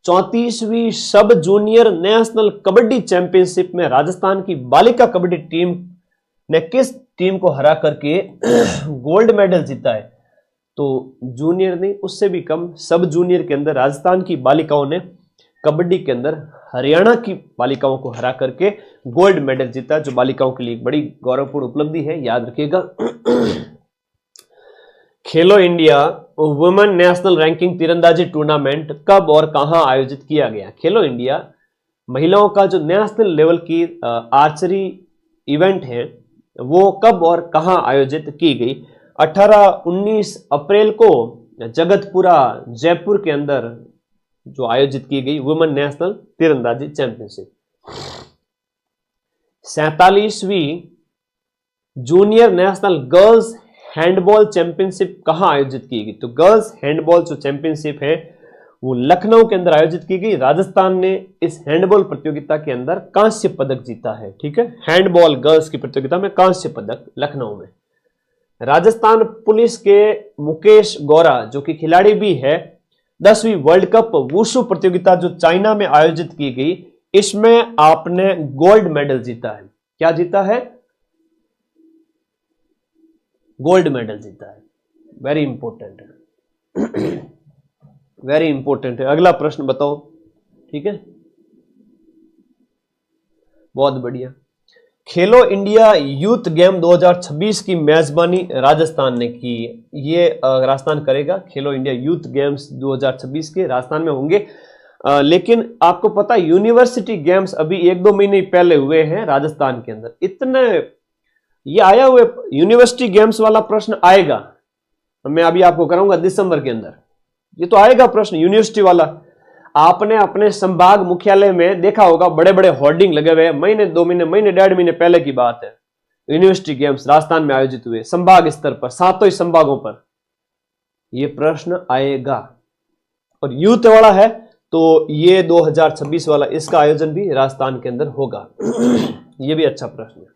Speaker 1: 34वीं सब जूनियर नेशनल कबड्डी चैंपियनशिप में राजस्थान की बालिका कबड्डी टीम ने किस टीम को हरा करके गोल्ड मेडल जीता है। तो जूनियर नहीं, उससे भी कम, सब जूनियर के अंदर राजस्थान की बालिकाओं ने कबड्डी के अंदर हरियाणा की बालिकाओं को हरा करके गोल्ड मेडल जीता, जो बालिकाओं के लिए एक बड़ी गौरवपूर्ण उपलब्धि है, याद रखिएगा। खेलो इंडिया वुमेन नेशनल रैंकिंग तीरंदाजी टूर्नामेंट कब और कहां आयोजित किया गया। खेलो इंडिया महिलाओं का जो नेशनल लेवल की आर्चरी इवेंट है वो कब और कहां आयोजित की गई। 18-19 अप्रैल को जगतपुरा जयपुर के अंदर जो आयोजित की गई वुमेन नेशनल तीरंदाजी चैंपियनशिप। 47वीं junior national girls handball championship कहां आयोजित की गई। तो गर्ल्स हैंडबॉल जो चैंपियनशिप है वो लखनऊ के अंदर आयोजित की गई। राजस्थान ने इस हैंडबॉल प्रतियोगिता के अंदर कांस्य पदक जीता है, ठीक है। हैंडबॉल गर्ल्स की प्रतियोगिता में कांस्य पदक लखनऊ में। राजस्थान पुलिस के मुकेश गौरा जो कि खिलाड़ी भी है, 10वीं वर्ल्ड कप वुशु प्रतियोगिता जो चाइना में आयोजित की गई, इसमें आपने गोल्ड मेडल जीता है। क्या जीता है, गोल्ड मेडल जीता है। वेरी इंपॉर्टेंट है, वेरी इंपॉर्टेंट है। अगला प्रश्न बताओ, ठीक है, बहुत बढ़िया। खेलो इंडिया यूथ गेम 2026 की मेजबानी राजस्थान ने की। ये राजस्थान करेगा, खेलो इंडिया यूथ गेम्स 2026 के राजस्थान में होंगे। लेकिन आपको पता है यूनिवर्सिटी गेम्स अभी 1-2 महीने पहले हुए हैं राजस्थान के अंदर। इतने ये आया हुए यूनिवर्सिटी गेम्स वाला प्रश्न आएगा, मैं अभी आपको कराऊंगा दिसंबर के अंदर, ये तो आएगा प्रश्न यूनिवर्सिटी वाला। आपने अपने संभाग मुख्यालय में देखा होगा बड़े बड़े होर्डिंग लगे हुए, महीने 2 महीने, महीने 1.5 महीने पहले की बात है। यूनिवर्सिटी गेम्स राजस्थान में आयोजित हुए संभाग स्तर पर, 7 संभागों पर, यह प्रश्न आएगा। और यूथ वाला है तो ये 2026 वाला, इसका आयोजन भी राजस्थान के अंदर होगा। यह भी अच्छा प्रश्न है।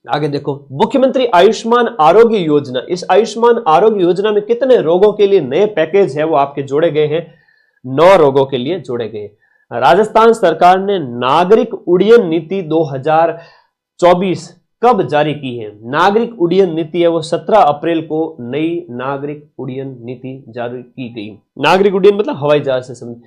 Speaker 1: आगे देखो, मुख्यमंत्री आयुष्मान आरोग्य योजना, इस आयुष्मान आरोग्य योजना में कितने रोगों के लिए नए पैकेज है वो आपके जोड़े गए हैं, 9 रोगों के लिए जोड़े गए। राजस्थान सरकार ने नागरिक उड्डयन नीति 2024 कब जारी की है। नागरिक उड्डयन नीति है वो 17 अप्रैल को नई नागरिक उड्डयन नीति जारी की गई। नागरिक उड्डयन मतलब हवाई जहाज से संबंधित,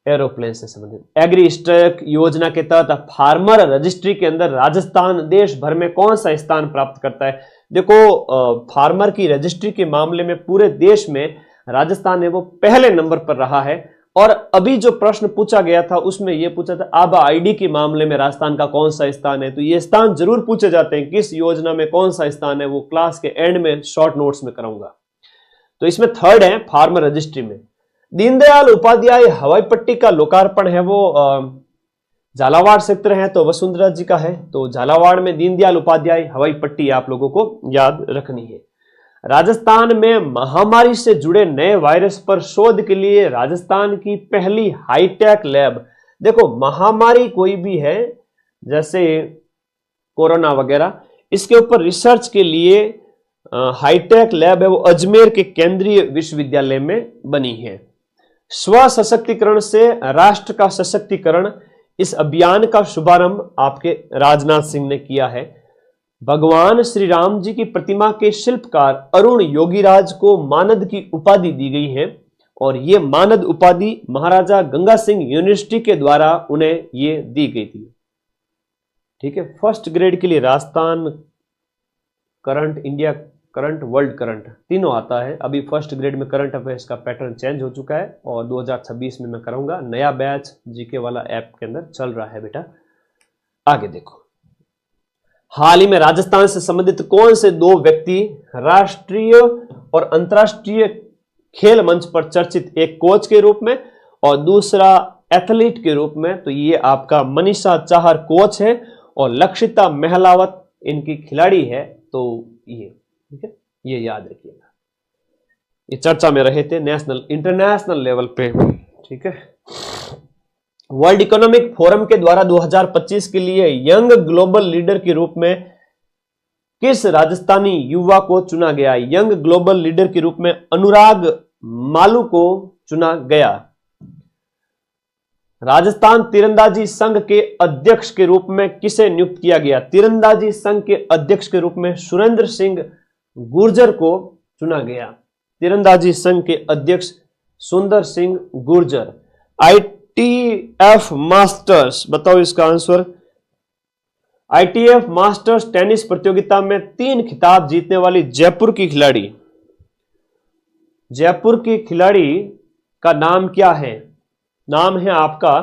Speaker 1: एरोप्लेन से संबंधित। एग्री स्टैक योजना के तहत फार्मर रजिस्ट्री के अंदर राजस्थान देश भर में कौन सा स्थान प्राप्त करता है। देखो, फार्मर की रजिस्ट्री के मामले में पूरे देश में राजस्थान है वो पहले नंबर पर रहा है। और अभी जो प्रश्न पूछा गया था उसमें यह पूछा था आभा आईडी के मामले में राजस्थान का कौन सा स्थान है। तो ये स्थान जरूर पूछे जाते हैं, किस योजना में कौन सा स्थान है, वो क्लास के एंड में शॉर्ट नोट्स में कराऊंगा। तो इसमें 3rd है फार्मर रजिस्ट्री में। दीनदयाल उपाध्याय हवाई पट्टी का लोकार्पण है वो झालावाड़ क्षेत्र है, तो वसुंधरा जी का है। तो झालावाड़ में दीनदयाल उपाध्याय हवाई पट्टी आप लोगों को याद रखनी है। राजस्थान में महामारी से जुड़े नए वायरस पर शोध के लिए राजस्थान की पहली हाईटेक लैब। देखो, महामारी कोई भी है जैसे कोरोना वगैरह, इसके ऊपर रिसर्च के लिए हाईटेक लैब है वो अजमेर के केंद्रीय विश्वविद्यालय में बनी है। स्व सशक्तिकरण से राष्ट्र का सशक्तिकरण, इस अभियान का शुभारंभ आपके राजनाथ सिंह ने किया है। भगवान श्री राम जी की प्रतिमा के शिल्पकार अरुण योगीराज को मानद की उपाधि दी गई है और ये मानद उपाधि महाराजा गंगा सिंह यूनिवर्सिटी के द्वारा उन्हें ये दी गई थी। ठीक है, फर्स्ट ग्रेड के लिए Rajasthan current, India current, world current तीनों आता है। अभी फर्स्ट ग्रेड में करंट अफेयर्स का पैटर्न चेंज हो चुका है और 2026 में मैं कराऊंगा। नया बैच जीके वाला ऐप के अंदर चल रहा है बेटा। आगे देखो, हाल ही में राजस्थान से संबंधित कौन से दो व्यक्ति राष्ट्रीय और अंतर्राष्ट्रीय खेल मंच पर चर्चित, एक कोच के रूप में और दूसरा एथलीट के रूप में? तो ये आपका मनीषा चाहर कोच है और लक्षिता महलावत इनकी खिलाड़ी है। तो ये ठीक है, ये याद रखिएगा, ये चर्चा में रहे थे नेशनल इंटरनेशनल लेवल पे। ठीक है, वर्ल्ड इकोनॉमिक फोरम के द्वारा 2025 के लिए यंग ग्लोबल लीडर के रूप में किस राजस्थानी युवा को चुना गया? यंग ग्लोबल लीडर के रूप में अनुराग मालू को चुना गया। राजस्थान तीरंदाजी संघ के अध्यक्ष के रूप में किसे नियुक्त किया गया? तीरंदाजी संघ के अध्यक्ष के रूप में सुरेंद्र सिंह गुर्जर को चुना गया। तीरंदाजी संघ के अध्यक्ष सुंदर सिंह गुर्जर। ITF मास्टर्स, बताओ इसका आंसर। ITF मास्टर्स टेनिस प्रतियोगिता में 3 खिताब जीतने वाली जयपुर की खिलाड़ी, जयपुर की खिलाड़ी का नाम क्या है? नाम है आपका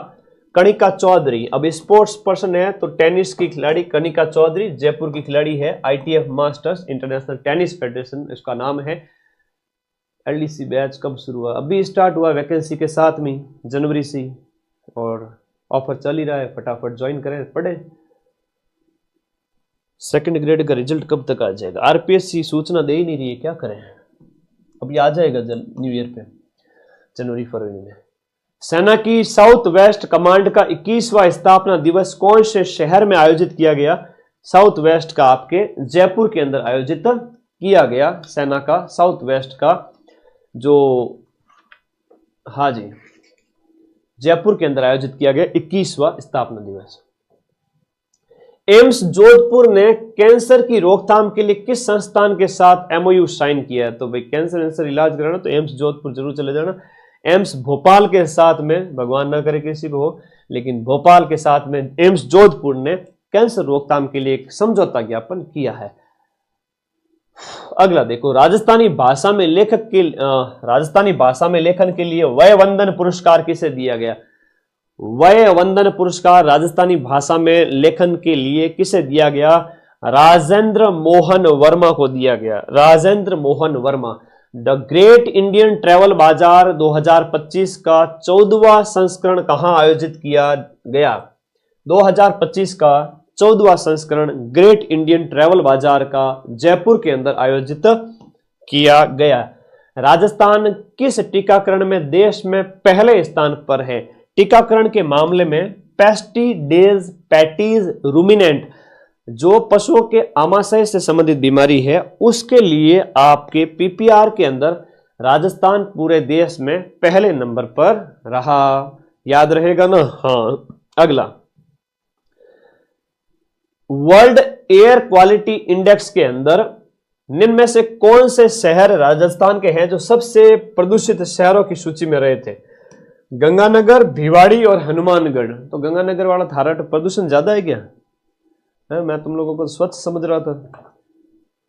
Speaker 1: कणिका चौधरी। अब स्पोर्ट्स पर्सन है तो टेनिस की खिलाड़ी कणिका चौधरी जयपुर की खिलाड़ी है। ITF masters international tennis federation इसका नाम है। LDC बैच कब शुरू हुआ? अभी स्टार्ट हुआ वैकेंसी के साथ में जनवरी से, और ऑफर चल ही रहा है, फटाफट ज्वाइन करें, पढ़े। सेकंड ग्रेड का रिजल्ट कब तक आ जाएगा? RPSC सूचना दे ही नहीं रही है, क्या करें? अभी आ जाएगा न्यू ईयर पे, जनवरी फरवरी में। सेना की साउथ वेस्ट कमांड का 21वां स्थापना दिवस कौन से शहर में आयोजित किया गया? साउथ वेस्ट का आपके जयपुर के अंदर आयोजित किया गया। सेना का साउथ वेस्ट का जो, हाँ जी, जयपुर के अंदर आयोजित किया गया 21वां स्थापना दिवस। एम्स जोधपुर ने कैंसर की रोकथाम के लिए किस संस्थान के साथ MOU साइन किया है? तो भाई कैंसर इलाज कराना तो एम्स जोधपुर जरूर चले जाना। एम्स भोपाल के साथ में, भगवान ना करे किसी को हो, लेकिन भोपाल के साथ में एम्स जोधपुर ने कैंसर रोकथाम के लिए एक समझौता ज्ञापन किया है। अगला देखो, राजस्थानी भाषा में लेखन के लिए वयवंदन पुरस्कार किसे दिया गया? वयवंदन पुरस्कार राजस्थानी भाषा में लेखन के लिए किसे दिया गया? राजेंद्र मोहन वर्मा को दिया गया। Rajendra Mohan Verma. The great Indian travel बाजार 2025 का 14वां संस्करण कहां आयोजित किया गया? 2025 का 14वां संस्करण ग्रेट इंडियन ट्रैवल बाजार का जयपुर के अंदर आयोजित किया गया। राजस्थान किस टीकाकरण में देश में पहले स्थान पर है? टीकाकरण के मामले में पेस्टिडेज पैटीज रूमिनेंट, जो पशुओं के आमाशय से संबंधित बीमारी है, उसके लिए आपके PPR के अंदर राजस्थान पूरे देश में पहले नंबर पर रहा। याद रहेगा ना? हाँ। अगला, वर्ल्ड एयर क्वालिटी इंडेक्स के अंदर निम्न में से कौन से शहर राजस्थान के हैं जो सबसे प्रदूषित शहरों की सूची में रहे थे? गंगानगर, भिवाड़ी और हनुमानगढ़। तो गंगानगर वाला थारा प्रदूषण ज्यादा है क्या? है, मैं तुम लोगों को स्वच्छ समझ रहा था।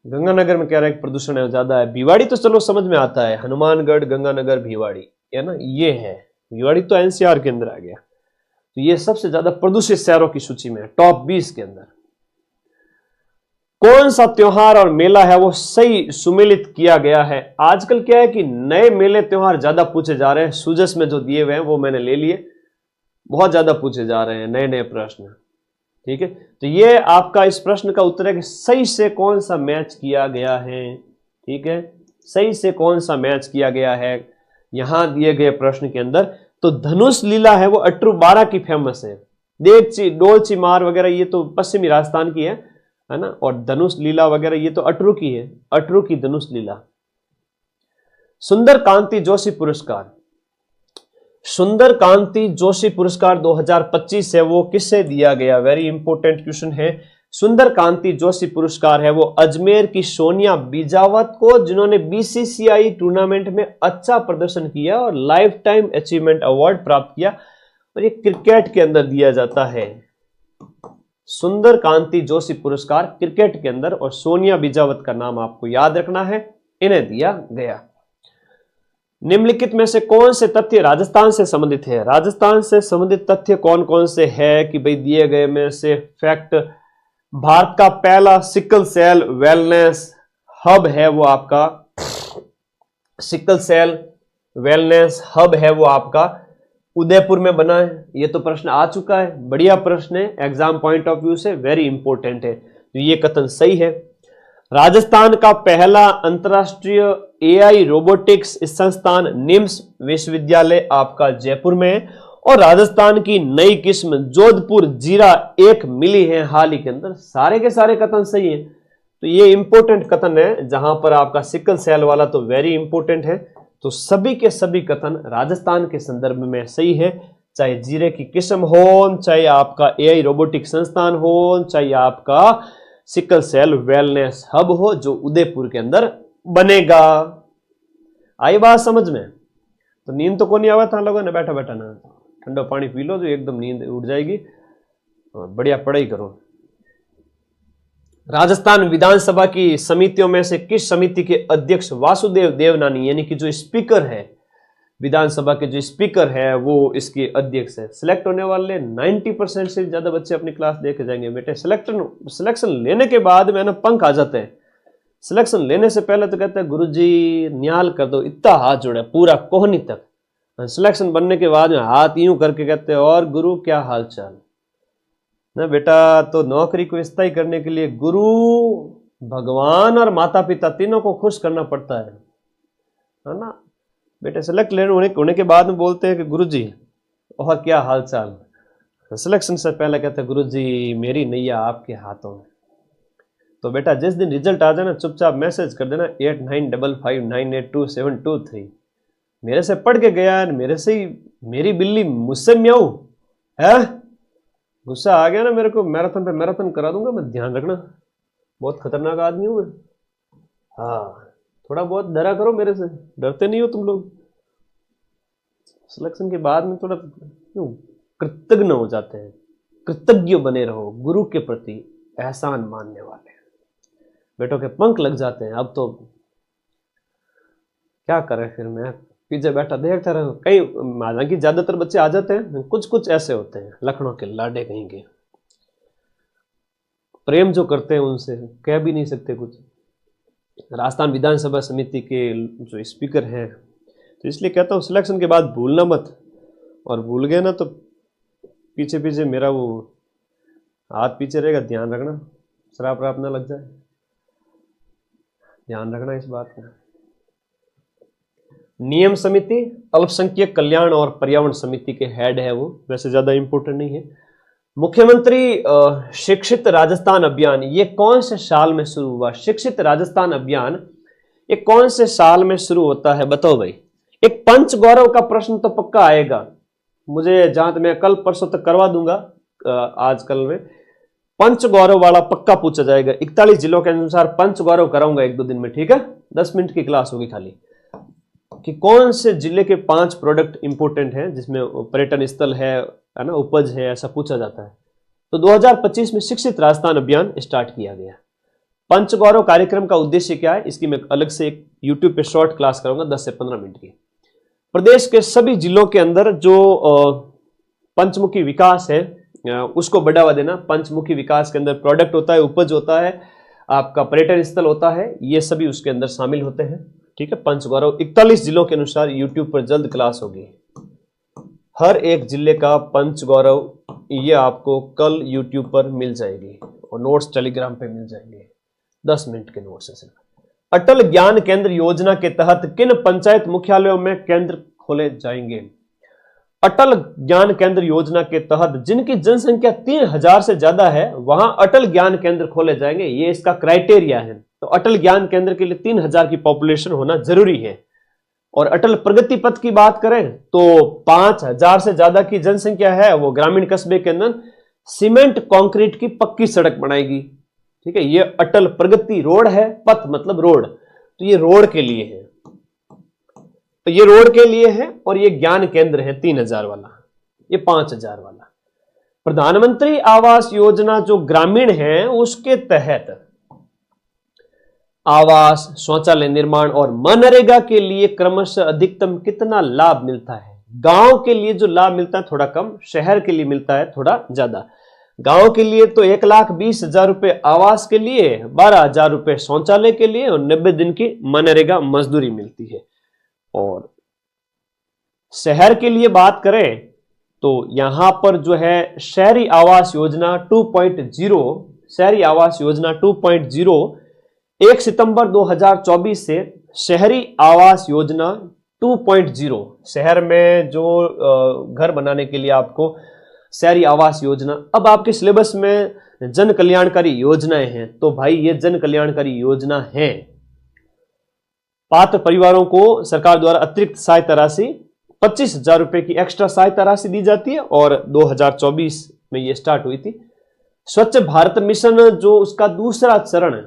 Speaker 1: गंगानगर में कह रहा है प्रदूषण है ज्यादा है। भिवाड़ी तो चलो समझ में आता है, हनुमानगढ़, गंगानगर, भिवाड़ी, है ना, ये है। भिवाड़ी तो NCR के अंदर आ गया। तो ये सबसे ज्यादा प्रदूषित शहरों की सूची में है, टॉप 20 के अंदर। कौन सा त्योहार और मेला है वो सही सुमेलित किया गया है? आजकल क्या है कि नए मेले त्योहार ज्यादा पूछे जा रहे हैं। सूजस में जो दिए हुए हैं वो मैंने ले लिए, बहुत ज्यादा पूछे जा रहे हैं नए नए प्रश्न। ठीक है, तो ये आपका इस प्रश्न का उत्तर है कि सही से कौन सा मैच किया गया है। ठीक है, सही से कौन सा मैच किया गया है यहां दिए गए प्रश्न के अंदर? तो धनुष लीला है वो 1812 की फेमस है। देगची, डोलची मार वगैरह ये तो पश्चिमी राजस्थान की है। है ना। और धनुष लीला वगैरह ये तो अटरू की है, अटरू की धनुष लीला। सुंदर कांति जोशी पुरस्कार, सुंदर कांति जोशी पुरस्कार 2025 है, वो किससे दिया गया? वेरी इंपॉर्टेंट क्वेश्चन है। सुंदर कांति जोशी पुरस्कार है वो अजमेर की सोनिया बीजावत को, जिन्होंने बीसीसीआई टूर्नामेंट में अच्छा प्रदर्शन किया और लाइफ टाइम अचीवमेंट अवार्ड प्राप्त किया, और ये क्रिकेट के अंदर दिया जाता है। सुंदर कांति जोशी पुरस्कार क्रिकेट के अंदर, और सोनिया बीजावत का नाम आपको याद रखना है, इन्हें दिया गया। निम्नलिखित में से कौन से तथ्य राजस्थान से संबंधित है? राजस्थान से संबंधित तथ्य कौन कौन से है कि भाई दिए गए में से फैक्ट, भारत का पहला सिकल सेल वेलनेस हब है वो आपका, सिकल सेल वेलनेस हब है वो आपका उदयपुर में बना है। ये तो प्रश्न आ चुका है, बढ़िया प्रश्न है, एग्जाम पॉइंट ऑफ व्यू से वेरी इंपॉर्टेंट है, तो ये कथन सही है। राजस्थान का पहला अंतरराष्ट्रीय एआई रोबोटिक्स संस्थान निम्स विश्वविद्यालय आपका जयपुर में है, और राजस्थान की नई किस्म जोधपुर जीरा 1 मिली है हाल ही के अंदर। सारे के सारे कथन सही है, तो ये इंपॉर्टेंट कथन है। जहां पर आपका सिकल सेल वाला तो वेरी इंपॉर्टेंट है, तो सभी के सभी कथन राजस्थान के संदर्भ में सही है, चाहे जीरे की किस्म हो, चाहे आपका एआई रोबोटिक संस्थान हो, चाहे आपका सिकल सेल वेलनेस हब हो जो उदयपुर के अंदर बनेगा। आई बात समझ में? तो नींद तो को नहीं आवा था लोगों ने, बैठा बैठा ना ठंडा पानी पी लो जो एकदम नींद उड़ जाएगी, और बढ़िया पढ़ाई करो। राजस्थान विधानसभा की समितियों में से किस समिति के अध्यक्ष वासुदेव देवनानी, यानी कि जो स्पीकर है विधानसभा के, जो स्पीकर है वो इसके अध्यक्ष है। सिलेक्ट होने वाले 90% से ज्यादा बच्चे अपनी क्लास देके जाएंगे बेटे। सिलेक्शन लेने के बाद में ना पंख आ जाते हैं, सिलेक्शन लेने से पहले तो कहते हैं गुरुजी न्याल कर दो, इतना हाथ जोड़े पूरा कोहनी तक। सिलेक्शन बनने के बाद में हाथ यूं करके कहते हैं और गुरु क्या हाल चाल ना बेटा। तो नौकरी को स्थायी करने के लिए गुरु, भगवान और माता पिता तीनों को खुश करना पड़ता है ना बेटे। सिलेक्ट लेने होने के बाद में बोलते हैं कि गुरुजी और क्या हाल चाल। सिलेक्शन से पहले कहते हैं गुरुजी मेरी नैया आपके हाथों में। तो बेटा जिस दिन रिजल्ट आ जाए ना चुपचाप मैसेज कर देना 8955982723। मेरे से पढ़ के गया है, मेरे से ही मेरी बिल्ली मुझसे म्याऊ है। गुस्सा आ गया ना मेरे को, मैराथन पे मैराथन करा दूंगा मैं, ध्यान रखना। बहुत खतरनाक आदमी हूं मैं। हाँ थोड़ा बहुत डरा करो मेरे से, डरते नहीं हो तुम लोग। सिलेक्शन के बाद में थोड़ा कृतज्ञ हो जाते हैं, कृतज्ञ बने रहो, गुरु के प्रति एहसान मानने वाले। बेटों के पंख लग जाते हैं। अब तो क्या करें फिर, मैं पीछे बैठा देखता रहा। कई हालांकि ज्यादातर बच्चे आ जाते हैं, कुछ कुछ ऐसे होते हैं लखनऊ के लाडे कहीं के, प्रेम जो करते हैं उनसे कह भी नहीं सकते कुछ। राजस्थान विधानसभा समिति के जो स्पीकर हैं, तो इसलिए कहता हूँ सिलेक्शन के बाद भूलना मत, और भूल गए ना तो पीछे पीछे मेरा वो हाथ पीछे रहेगा, ध्यान रखना, शराब वराब ना लग जाए, ध्यान रखना इस बात का। नियम समिति अल्पसंख्यक कल्याण और पर्यावरण समिति के हेड है वो, वैसे ज्यादा इंपोर्टेंट नहीं है। मुख्यमंत्री शिक्षित राजस्थान अभियान ये कौन से साल में शुरू हुआ? शिक्षित राजस्थान अभियान ये कौन से साल में शुरू होता है बताओ भाई। एक पंच गौरव का प्रश्न तो पक्का आएगा, मुझे जहां तक मैं कल परसों तक करवा दूंगा, आज कल में पंच गौरव वाला पक्का पूछा जाएगा। 41 जिलों के अनुसार पंच गौरव कराऊंगा 1-2 दिन में, ठीक है। 10 मिनट की क्लास होगी खाली, कि कौन से जिले के 5 प्रोडक्ट इंपोर्टेंट हैं जिसमें पर्यटन स्थल है ना, उपज है, ऐसा पूछा जाता है। तो 2025 में शिक्षित राजस्थान अभियान स्टार्ट किया गया। पंच गौरव कार्यक्रम का उद्देश्य क्या है, इसकी मैं अलग से एक यूट्यूब पे शॉर्ट क्लास करूंगा 10 से 15 मिनट की। प्रदेश के सभी जिलों के अंदर जो पंचमुखी विकास है उसको बढ़ावा देना। पंचमुखी विकास के अंदर प्रोडक्ट होता है, उपज होता है, आपका पर्यटन स्थल होता है, ये सभी उसके अंदर शामिल होते हैं, ठीक है। पंच गौरव 41 जिलों के अनुसार यूट्यूब पर जल्द क्लास होगी। हर एक जिले का पंच गौरव ये आपको कल यूट्यूब पर मिल जाएगी, और नोट्स टेलीग्राम पे मिल जाएंगे, 10 मिनट के नोट्स है सिर्फ। अटल ज्ञान केंद्र योजना के तहत किन पंचायत मुख्यालयों में केंद्र खोले जाएंगे? अटल ज्ञान केंद्र योजना के तहत जिनकी जनसंख्या 3000 से ज्यादा है वहां अटल ज्ञान केंद्र खोले जाएंगे, ये इसका क्राइटेरिया है। तो अटल ज्ञान केंद्र के लिए 3000 की पॉपुलेशन होना जरूरी है। और अटल प्रगति पथ की बात करें तो 5000 से ज्यादा की जनसंख्या है, वो ग्रामीण कस्बे के अंदर सीमेंट कंक्रीट की पक्की सड़क बनाएगी। ठीक है, ये अटल प्रगति रोड है, पथ मतलब रोड, तो ये रोड के लिए है, तो ये रोड के लिए है। और ये ज्ञान केंद्र है 3000 वाला, ये 5000 वाला। प्रधानमंत्री आवास योजना जो ग्रामीण है उसके तहत आवास, शौचालय निर्माण और मनरेगा के लिए क्रमशः अधिकतम कितना लाभ मिलता है? गांव के लिए जो लाभ मिलता है थोड़ा कम, शहर के लिए मिलता है थोड़ा ज्यादा। गांव के लिए तो 1,20,000 रुपए आवास के लिए, 12,000 रुपए शौचालय के लिए और 90 दिन की मनरेगा मजदूरी मिलती है। और शहर के लिए बात करें तो यहां पर जो है शहरी आवास योजना 2.0, शहरी आवास योजना 2.0 1 सितंबर 2024 से शहरी आवास योजना 2.0, शहर में जो घर बनाने के लिए आपको शहरी आवास योजना, अब आपके सिलेबस में जन कल्याणकारी योजनाएं हैं, तो भाई ये जन कल्याणकारी योजना है। पात्र परिवारों को सरकार द्वारा अतिरिक्त सहायता राशि 25,000 रुपए की एक्स्ट्रा सहायता राशि दी जाती है और 2024 में ये स्टार्ट हुई थी। स्वच्छ भारत मिशन जो उसका दूसरा चरण है,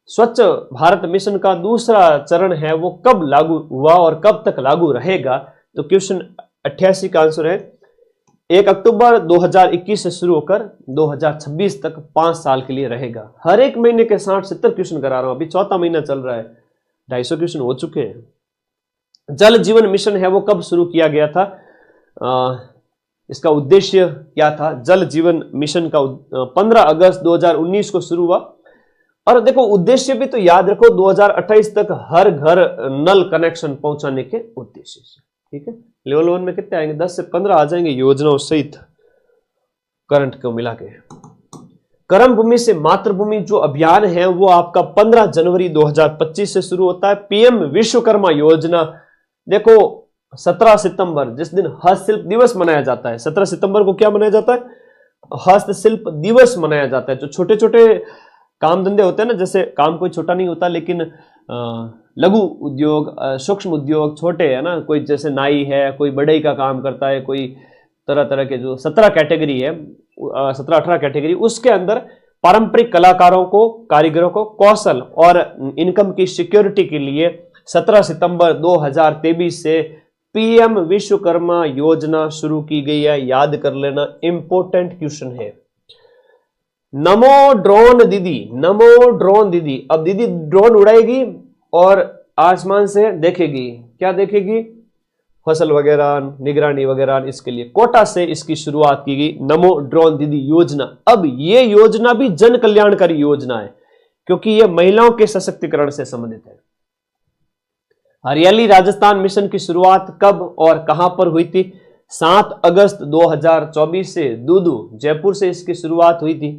Speaker 1: स्वच्छ भारत मिशन का दूसरा चरण है, वो कब लागू हुआ और कब तक लागू रहेगा? तो क्वेश्चन 88 का आंसर है 1 अक्टूबर 2021 से शुरू होकर 2026 तक 5 साल के लिए रहेगा। हर एक महीने के 60-70 क्वेश्चन करा रहा हूं, अभी चौथा महीना चल रहा है, 250 क्वेश्चन हो चुके हैं। जल जीवन मिशन है वो कब शुरू किया गया था? इसका उद्देश्य क्या था? जल जीवन मिशन का 15 अगस्त 2019 को शुरू हुआ। और देखो उद्देश्य भी तो याद रखो, 2028 तक हर घर नल कनेक्शन पहुंचाने के उद्देश्य से। ठीक है, लेवल 1 में कितने आएंगे? 10 से 15 आ जाएंगे योजनाओं सहित करंट को मिला के। कर्म भूमि से मातृभूमि जो अभियान है वो आपका 15 जनवरी 2025 से शुरू होता है। पीएम विश्वकर्मा योजना, देखो 17 सितंबर जिस दिन हस्तशिल्प दिवस मनाया जाता है, 17 सितंबर को क्या मनाया जाता है? हस्तशिल्प दिवस मनाया जाता है। जो छोटे छोटे काम धंधे होते हैं ना, जैसे काम कोई छोटा नहीं होता लेकिन लघु उद्योग, सूक्ष्म उद्योग छोटे है ना, कोई जैसे नाई है, कोई बढ़ई का काम करता है, कोई तरह तरह के जो 17 कैटेगरी है, 17-18 कैटेगरी, उसके अंदर पारंपरिक कलाकारों को, कारीगरों को कौशल और इनकम की सिक्योरिटी के लिए 17 सितंबर 2023 से पीएम विश्वकर्मा योजना शुरू की गई है। याद कर लेना, इंपॉर्टेंट क्वेश्चन है। नमो ड्रोन दीदी, नमो ड्रोन दीदी, अब दीदी ड्रोन उड़ाएगी और आसमान से देखेगी, क्या देखेगी? फसल वगैरह, निगरानी वगैरह। इसके लिए कोटा से इसकी शुरुआत की गई, नमो ड्रोन दीदी योजना। अब ये योजना भी जन कल्याणकारी योजना है क्योंकि ये महिलाओं के सशक्तिकरण से संबंधित है। हरियाली राजस्थान मिशन की शुरुआत कब और कहां पर हुई थी? 7 अगस्त 2024 से दूदू, जयपुर से इसकी शुरुआत हुई थी।